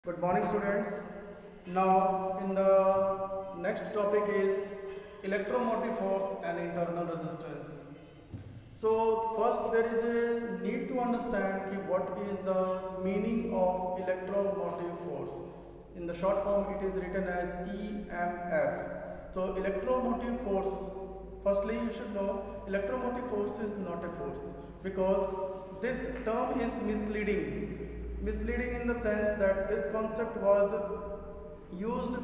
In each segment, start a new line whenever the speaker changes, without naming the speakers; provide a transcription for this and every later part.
Good morning, students. Now, in the next topic is electromotive force and internal resistance. So, first there is a need to understand what is the meaning of electromotive force. In the short form, it is written as EMF. So, electromotive force. Firstly, you should know electromotive force is not a force because this term is misleading. Misleading in the sense that this concept was used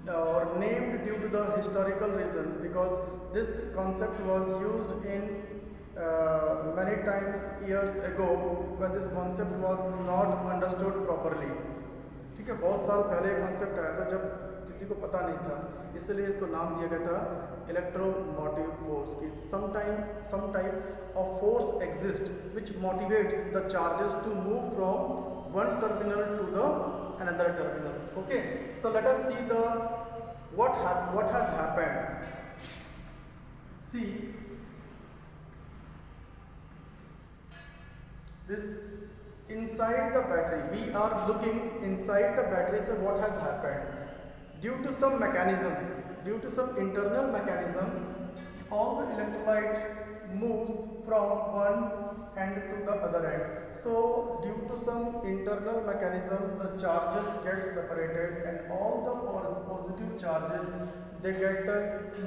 or named due to the historical reasons, because this concept was used in many times years ago when this concept was not understood properly. ठीक है, बहुत साल पहले ये concept आया था जब किसी को पता नहीं था, इसलिए इसको नाम दिया गया था इलेक्ट्रोमोटिव फोर्स की. some type of force exists which motivates the charges to move from one terminal to the another terminal. Okay, so let us see the what has happened. See this. Inside the battery, we are looking inside the battery. So what has happened? Due to some mechanism, due to some internal mechanism, all the electrolyte moves from one end to the other end. So due to some internal mechanism, the charges get separated and all the positive charges, they get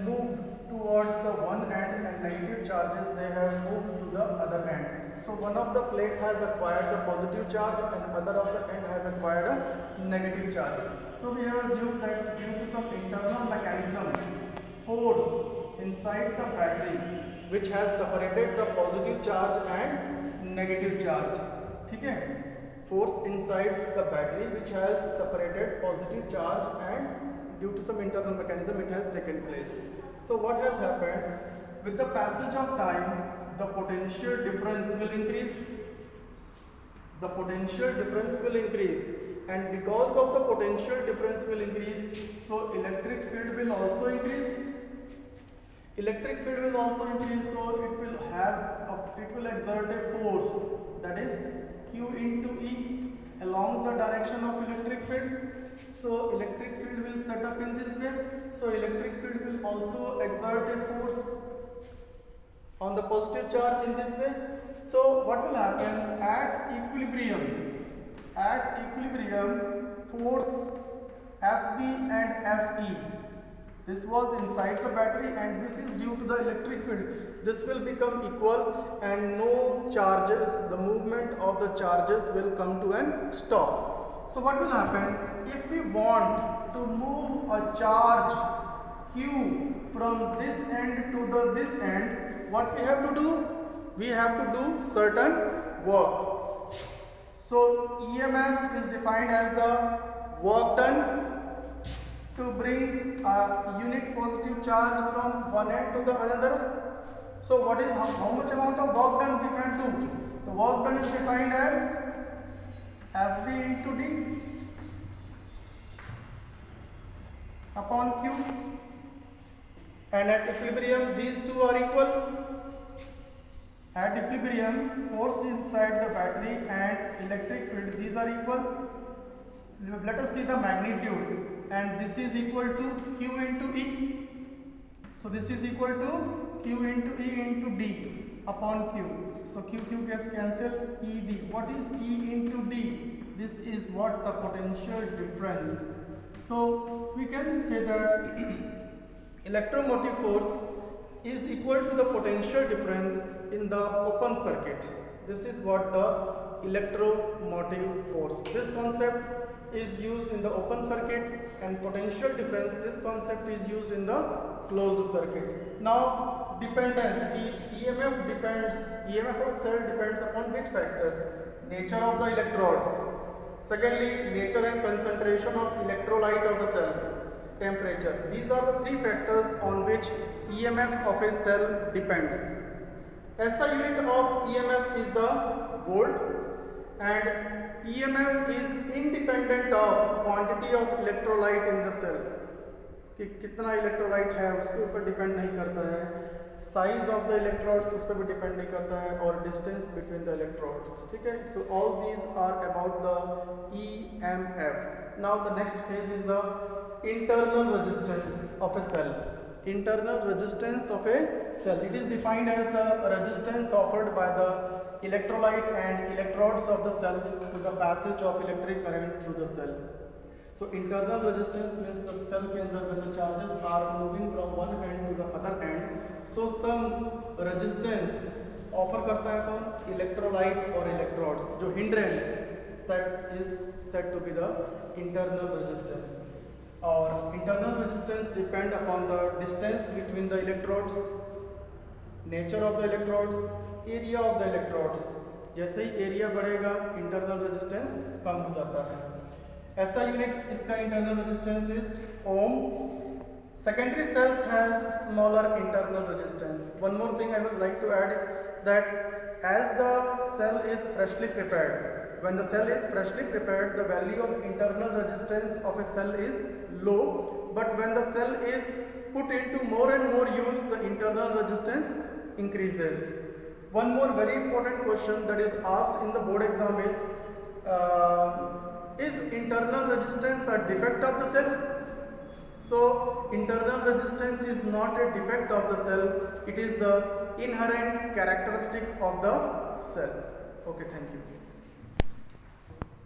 moved towards the one end, and negative charges, they have moved to the other end. So one of the plate has acquired the positive charge and other of the end has acquired a negative charge. So we have assumed that due to some internal mechanism, force inside the battery which has separated the positive charge and negative charge. ठीक है, force inside the battery which has separated positive charge and due to some internal mechanism it has taken place. So what has happened? With the passage of time, the potential difference will increase. The potential difference will increase, and because of the potential difference will increase, so electric field will also increase. Electric field will also increase, so it will exert a force, that is Q into E, along the direction of electric field. So electric field will set up in this way. So electric field will also exert a force on the positive charge in this way. So what will happen at equilibrium? At equilibrium, force Fb and Fe, this was inside the battery and this is due to the electric field. This will become equal and no charges, the movement of the charges will come to an stop. So what will happen? If we want to move a charge Q from this end to this end, what we have to do? We have to do certain work. So EMF is defined as the work done to bring a unit positive charge from one end to the other. So what is how much amount of work done we can do? The work done is defined as Fb into D upon Q, and at equilibrium these two are equal. At equilibrium, force inside the battery and electric field, these are equal. Let us see the magnitude, and this is equal to Q into E. So this is equal to Q into E into D upon Q. So Q gets cancelled, ED. What is E into D? This is what the potential difference. So we can say that electromotive force is equal to the potential difference in the open circuit. This is what the electromotive force. This concept is used in the open circuit, and potential difference, this concept is used in the closed circuit. Now dependence, EMF of cell depends upon which factors? Nature of the electrode. Secondly, nature and concentration of electrolyte of the cell. Temperature. These are the three factors on which EMF of a cell depends. SI unit of EMF is the volt, and EMF is independent of quantity of electrolyte in the cell. कि कितना electrolyte है उसके ऊपर depend नहीं करता है. Size of the electrodes उस पर भी डिपेंड नहीं करता है, और डिस्टेंस बिटवीन द इलेक्ट्रोड्स, ठीक है। So all these are about the EMF। Now the next phase is the internal resistance of a cell. Internal resistance of a cell, it is defined as the resistance offered by the electrolyte and electrodes of the cell to the passage of electric current through the cell. So internal resistance means the cell के अंदर when the charges are moving from one end to the other end, so some resistance offer करता है कौन, electrolyte और electrodes, जो hindrance that is said to be the internal resistance. और internal resistance depend upon the distance between the electrodes, nature of the electrodes, area of the electrodes. जैसे ही area बढ़ेगा internal resistance कम हो जाता है। ऐसा unit इसका internal resistance is ohm. Secondary cells has smaller internal resistance. One more thing I would like to add, that as the cell is freshly prepared, when the cell is freshly prepared, the value of internal resistance of a cell is low, but when the cell is put into more and more use, the internal resistance increases. One more very important question that is asked in the board exam is internal resistance a defect of the cell? So internal resistance is not a defect of the cell, it is the inherent characteristic of the cell. Okay, thank you.